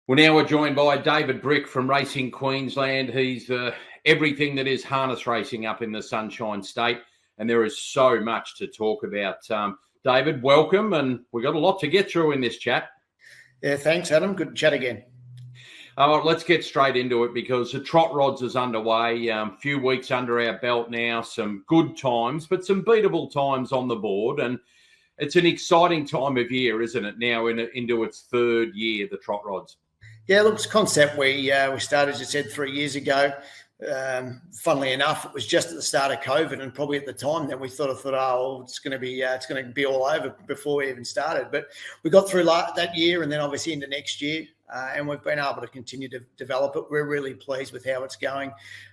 Well, now we're joined by David Brick from Racing Queensland. He's everything that is harness racing up in the Sunshine State, and there is so much to talk about. David, welcome, and we've got a lot to get through in this chat. Yeah, thanks, Adam. Good to chat again. Let's get straight into it because the Trot Rods is underway. Few weeks under our belt now, some good times, but some beatable times on the board, and it's an exciting time of year, isn't it? Now into its third year, the Trot Rods. Yeah, look, it's a concept we started, as you said, 3 years ago. Funnily enough, it was just at the start of COVID, and probably at the time then we thought, it's going to be all over before we even started. But we got through that year, and then obviously into next year, and we've been able to continue to develop it. We're really pleased with how it's going.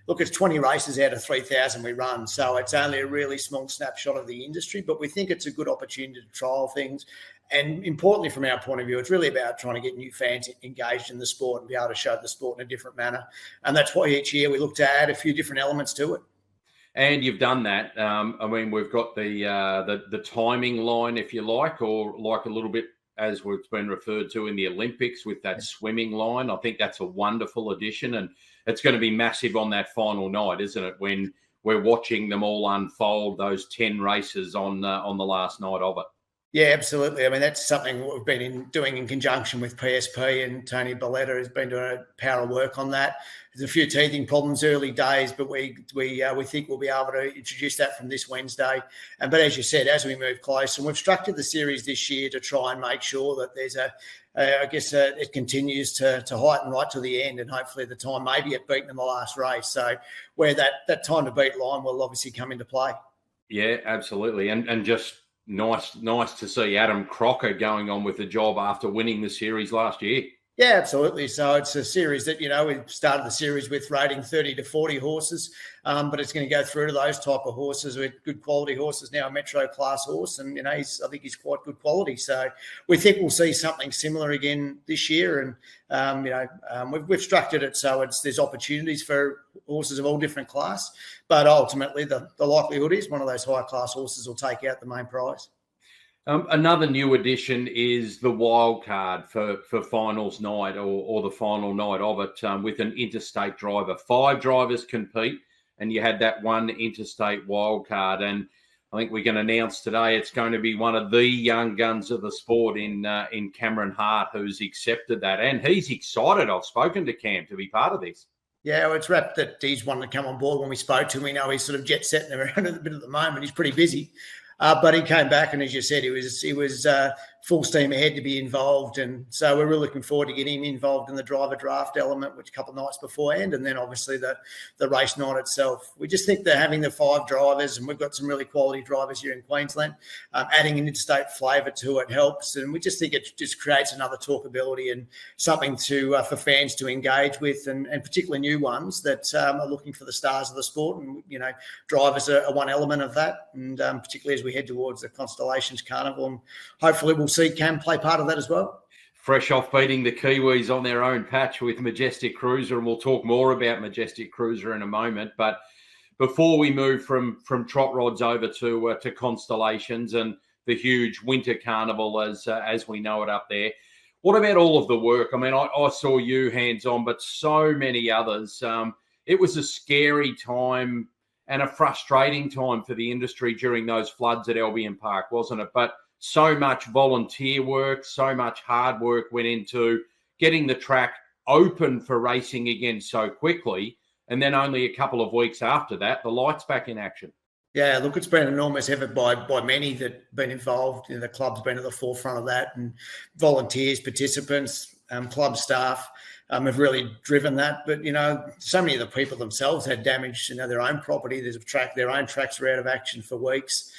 Look, it's 20 races out of 3,000 we run, so it's only a really small snapshot of the industry, but we think it's a good opportunity to trial things. And importantly, from our point of view, it's really about trying to get new fans engaged in the sport and be able to show the sport in a different manner. And that's why each year we look to add a few different elements to it. And you've done that. We've got the timing line, if you like, or like a little bit as it's been referred to in the Olympics with that swimming line. I think that's a wonderful addition, and it's going to be massive on that final night, isn't it? When we're watching them all unfold, those 10 races on the last night of it. Yeah, absolutely. I mean, that's something we've been doing in conjunction with PSP, and Tony Balletta has been doing a power of work on that. There's a few teething problems early days, but we think we'll be able to introduce that from this Wednesday. But as you said, as we move close, and we've structured the series this year to try and make sure that there's it continues to heighten right to the end, and hopefully the time maybe at beaten in the last race. So where that time to beat line will obviously come into play. Yeah, absolutely, and just. Nice to see Adam Crocker going on with the job after winning the series last year. Yeah, absolutely. So it's a series that, we started the series with rating 30 to 40 horses, but it's going to go through to those type of horses with good quality horses now, a Metro class horse. And, I think he's quite good quality. So we think we'll see something similar again this year. And, we've structured it so there's opportunities for horses of all different class, but ultimately the likelihood is one of those high class horses will take out the main prize. Another new addition is the wild card for finals night or the final night of it with an interstate driver. 5 drivers compete, and you had that one interstate wild card. And I think we can announce today it's going to be one of the young guns of the sport in Cameron Hart, who's accepted that. And he's excited. I've spoken to Cam to be part of this. Yeah, well, it's wrapped that he's wanted to come on board when we spoke to him. We know he's sort of jet setting around a bit at the moment. He's pretty busy. But he came back, and as you said, he was full steam ahead to be involved. And so we're really looking forward to getting him involved in the driver draft element, which a couple of nights beforehand, and then obviously the race night itself. We just think that having the 5 drivers, and we've got some really quality drivers here in Queensland, adding an interstate flavour to it helps. And we just think it just creates another talkability and something for fans to engage with, and particularly new ones that are looking for the stars of the sport. And, drivers are one element of that, and particularly as we head towards the Constellations Carnival, and hopefully we'll see Cam play part of that as well. Fresh off beating the Kiwis on their own patch with Majestic Cruiser, and we'll talk more about Majestic Cruiser in a moment. But before we move from Trot Rods over to Constellations and the huge winter carnival as we know it up there, what about all of the work? I mean, I saw you hands-on, but so many others. It was a scary time and a frustrating time for the industry during those floods at Albion Park, wasn't it? But so much volunteer work, so much hard work went into getting the track open for racing again so quickly. And then only a couple of weeks after that, the lights back in action. Yeah, look, it's been an enormous effort by many that have been involved. The club's been at the forefront of that, and volunteers, participants, club staff have really driven that. But, so many of the people themselves had damaged, their own property. Their own tracks were out of action for weeks.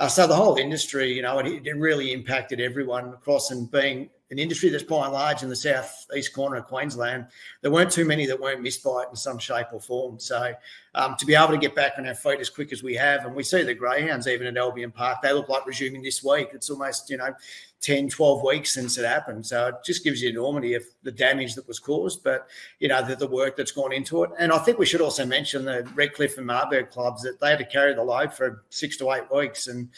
So the whole industry, it really impacted everyone across, and being an industry that's by and large in the southeast corner of Queensland, there weren't too many that weren't missed by it in some shape or form. So to be able to get back on our feet as quick as we have, and we see the greyhounds even at Albion Park, they look like resuming this week. It's almost, 10, 12 weeks since it happened. So it just gives you an enormity of the damage that was caused, but, the work that's gone into it. And I think we should also mention the Redcliffe and Marburg clubs, that they had to carry the load for 6 to 8 weeks. And,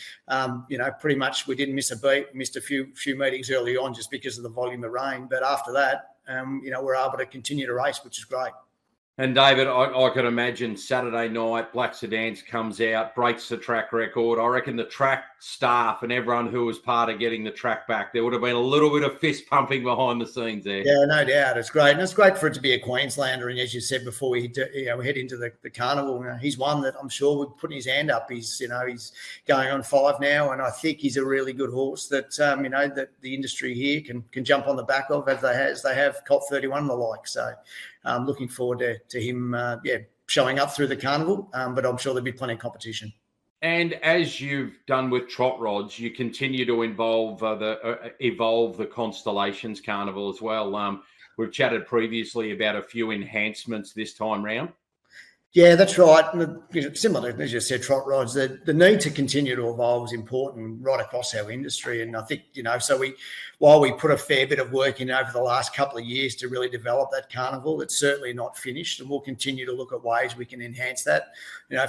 pretty much we didn't miss a beat. We missed a few meetings early on just because of the volume of rain. But after that, we're able to continue to race, which is great. And David, I could imagine Saturday night, Black Sedans comes out, breaks the track record. I reckon the track staff and everyone who was part of getting the track back, there would have been a little bit of fist pumping behind the scenes there. Yeah, no doubt. It's great. And it's great for it to be a Queenslander. And as you said before, we head into the carnival. He's one that I'm sure would put his hand up. He's going on 5 now. And I think he's a really good horse that, that the industry here can jump on the back of as they have Colt 31 and the like. So I'm looking forward to him, showing up through the carnival. But I'm sure there'll be plenty of competition. And as you've done with Trot Rods, you continue to evolve the Constellations Carnival as well. We've chatted previously about a few enhancements this time round. Yeah, that's right. And similar, as you said, Trot Rods, the need to continue to evolve is important right across our industry. And I think, while we put a fair bit of work in over the last couple of years to really develop that carnival, it's certainly not finished. And we'll continue to look at ways we can enhance that.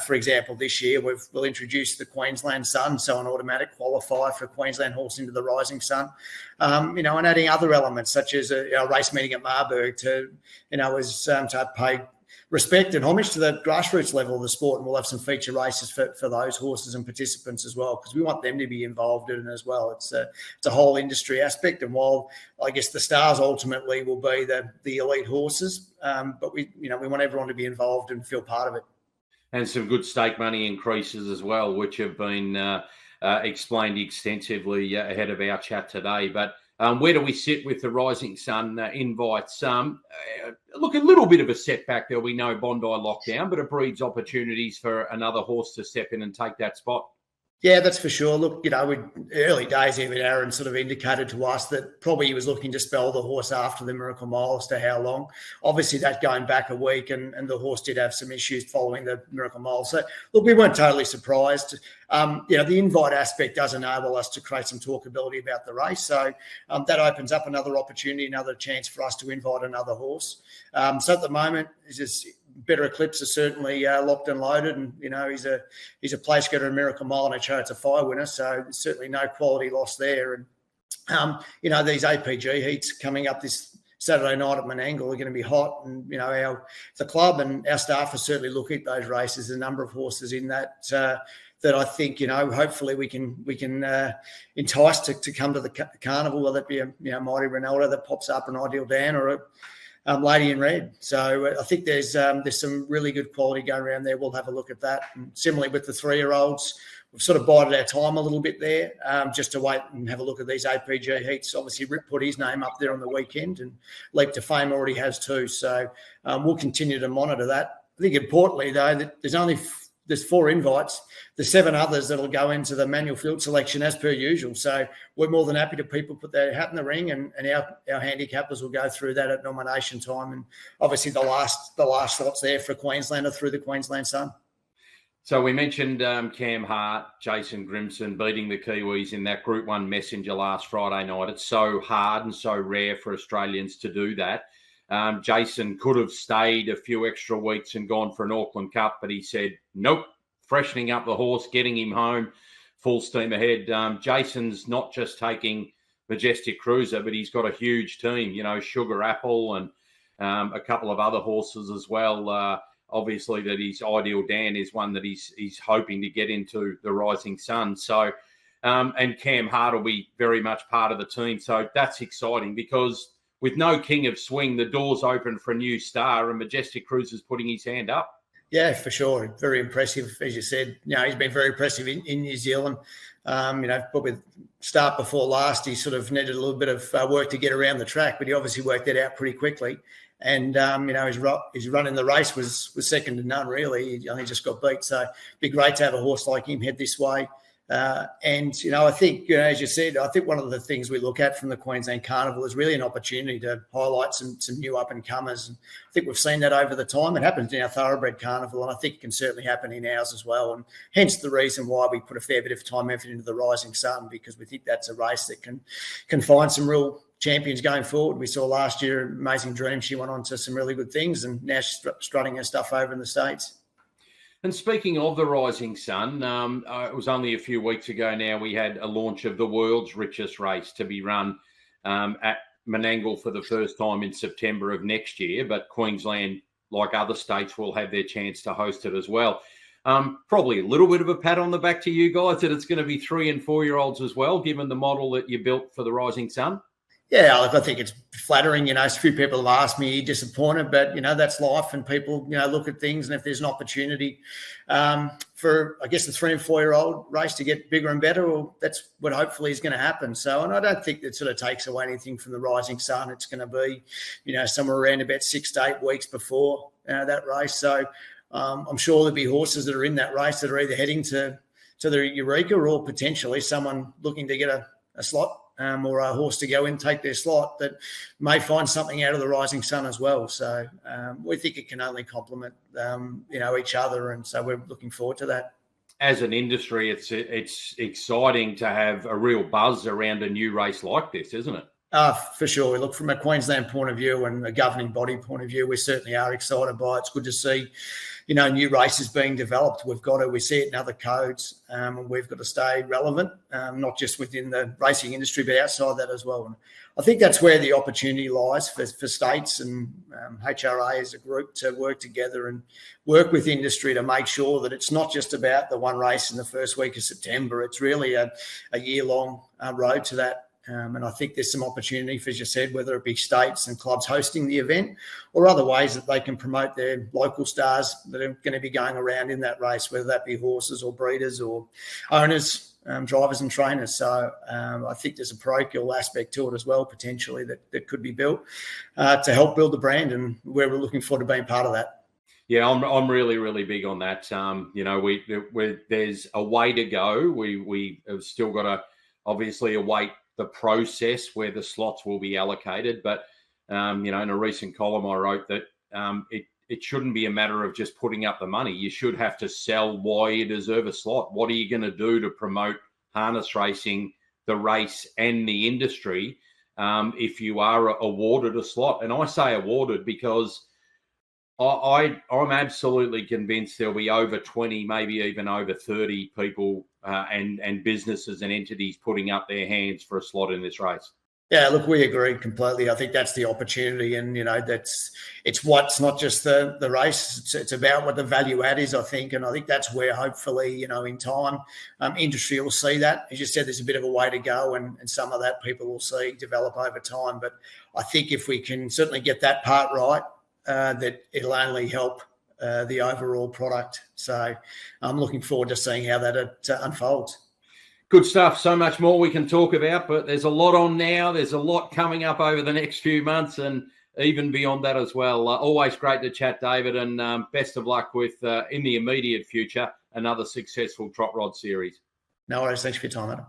For example, this year we'll introduce the Queensland Sun, so an automatic qualifier for Queensland horse into the Rising Sun. And adding other elements such as a race meeting at Marburg to pay respect and homage to the grassroots level of the sport, and we'll have some feature races for those horses and participants as well, because we want them to be involved in it as well. It's a whole industry aspect, and while I guess the stars ultimately will be the elite horses, but we want everyone to be involved and feel part of it. And some good stake money increases as well, which have been explained extensively ahead of our chat today. But where do we sit with the Rising Sun invites? Look, a little bit of a setback. There'll be no Bondi lockdown, but it breeds opportunities for another horse to step in and take that spot. Yeah, that's for sure. Look, early days, even Aaron sort of indicated to us that probably he was looking to spell the horse after the Miracle Mile as to how long. Obviously, that going back a week, and the horse did have some issues following the Miracle Mile. So, look, we weren't totally surprised. The invite aspect does enable us to create some talkability about the race. So that opens up another opportunity, another chance for us to invite another horse. So at the moment, it's just Better Eclipse is certainly locked and loaded, and he's a place getter in Miracle Mile, and it's a fire winner, so there's certainly no quality loss there. And these APG heats coming up this Saturday night at Menangle are going to be hot, and the club and our staff are certainly looking at those races. A number of horses in that I think hopefully we can entice to come to the carnival, whether it be a Mighty Ronaldo that pops up, an Ideal Dan, or a Lady in Red. So I think there's some really good quality going around there. We'll have a look at that. And similarly with the 3-year-olds, we've sort of bided our time a little bit there, just to wait and have a look at these APG heats. Obviously, Rip put his name up there on the weekend, and Leap to Fame already has too. So we'll continue to monitor that. I think importantly, though, that there's 4 invites. There's 7 others that'll go into the manual field selection as per usual. So we're more than happy to people put their hat in the ring, and our handicappers will go through that at nomination time. And obviously the last slots there for Queensland are through the Queensland Sun. So we mentioned Cam Hart, Jason Grimson beating the Kiwis in that Group 1 Messenger last Friday night. It's so hard and so rare for Australians to do that. Jason could have stayed a few extra weeks and gone for an Auckland Cup, but he said, nope, freshening up the horse, getting him home, full steam ahead. Jason's not just taking Majestic Cruiser, but he's got a huge team, Sugar Apple and a couple of other horses as well. Obviously that his Ideal Dan is one that he's hoping to get into the Rising Sun. So, and Cam Hart will be very much part of the team. So that's exciting, because with no King of Swing, the door's open for a new star, and Majestic Cruiser's putting his hand up. Yeah, for sure. Very impressive, as you said. He's been very impressive in New Zealand. Probably start before last, he sort of needed a little bit of work to get around the track, but he obviously worked that out pretty quickly. And, his run in the race was second to none, really. He only just got beat. So it'd be great to have a horse like him head this way. I think, as you said, I think one of the things we look at from the Queensland Carnival is really an opportunity to highlight some new up-and-comers. And I think we've seen that over the time. It happens in our Thoroughbred Carnival, and I think it can certainly happen in ours as well. And hence the reason why we put a fair bit of time and effort into the Rising Sun, because we think that's a race that can find some real champions going forward. We saw last year Amazing Dream. She went on to some really good things, and now she's strutting her stuff over in the States. And speaking of the Rising Sun, it was only a few weeks ago now we had a launch of the world's richest race to be run at Menangle for the first time in September of next year, but Queensland, like other states, will have their chance to host it as well. Probably a little bit of a pat on the back to you guys that it's going to be 3 and 4 year olds as well, given the model that you built for the Rising Sun. Yeah, look, I think it's flattering. A few people have asked me, are you disappointed? But, that's life, and people, look at things. And if there's an opportunity for, I guess, the 3 and 4 year old race to get bigger and better, well, that's what hopefully is going to happen. So, and I don't think that sort of takes away anything from the Rising Sun. It's going to be, somewhere around about 6 to 8 weeks before that race. So I'm sure there'll be horses that are in that race that are either heading to the Eureka or potentially someone looking to get a slot. Or a horse to go in, take their slot, that may find something out of the Rising Sun as well. So we think it can only complement, each other. And so we're looking forward to that. As an industry, it's exciting to have a real buzz around a new race like this, isn't it? For sure. Look, from a Queensland point of view and a governing body point of view, we certainly are excited by it. It's good to see, new races being developed. We see it in other codes, and we've got to stay relevant, not just within the racing industry, but outside that as well. And I think that's where the opportunity lies for states and HRA as a group to work together and work with industry to make sure that it's not just about the one race in the first week of September. It's really a year-long road to that. And I think there's some opportunity, as you said, whether it be states and clubs hosting the event or other ways that they can promote their local stars that are going to be going around in that race, whether that be horses or breeders or owners, drivers and trainers. So I think there's a parochial aspect to it as well, potentially, that could be built to help build the brand, and we're looking forward to being part of that. Yeah, I'm really, really big on that. There's a way to go. We have still got to obviously await the process where the slots will be allocated. But, in a recent column I wrote that it shouldn't be a matter of just putting up the money. You should have to sell why you deserve a slot. What are you going to do to promote harness racing, the race and the industry if you are awarded a slot? And I say awarded because I'm absolutely convinced there'll be over 20, maybe even over 30 people and businesses and entities putting up their hands for a slot in this race. Yeah, look, we agree completely. I think that's the opportunity, and it's what's not just the race. It's about what the value add is, I think, and I think that's where hopefully in time, industry will see that. As you said, there's a bit of a way to go, and some of that people will see develop over time. But I think if we can certainly get that part right, that it'll only help the overall product. So I'm looking forward to seeing how that unfolds. Good stuff. So much more we can talk about, but there's a lot on now. There's a lot coming up over the next few months and even beyond that as well. Always great to chat, David, and best of luck with, in the immediate future, another successful Trot Rod series. No worries. Thanks for your time, Adam.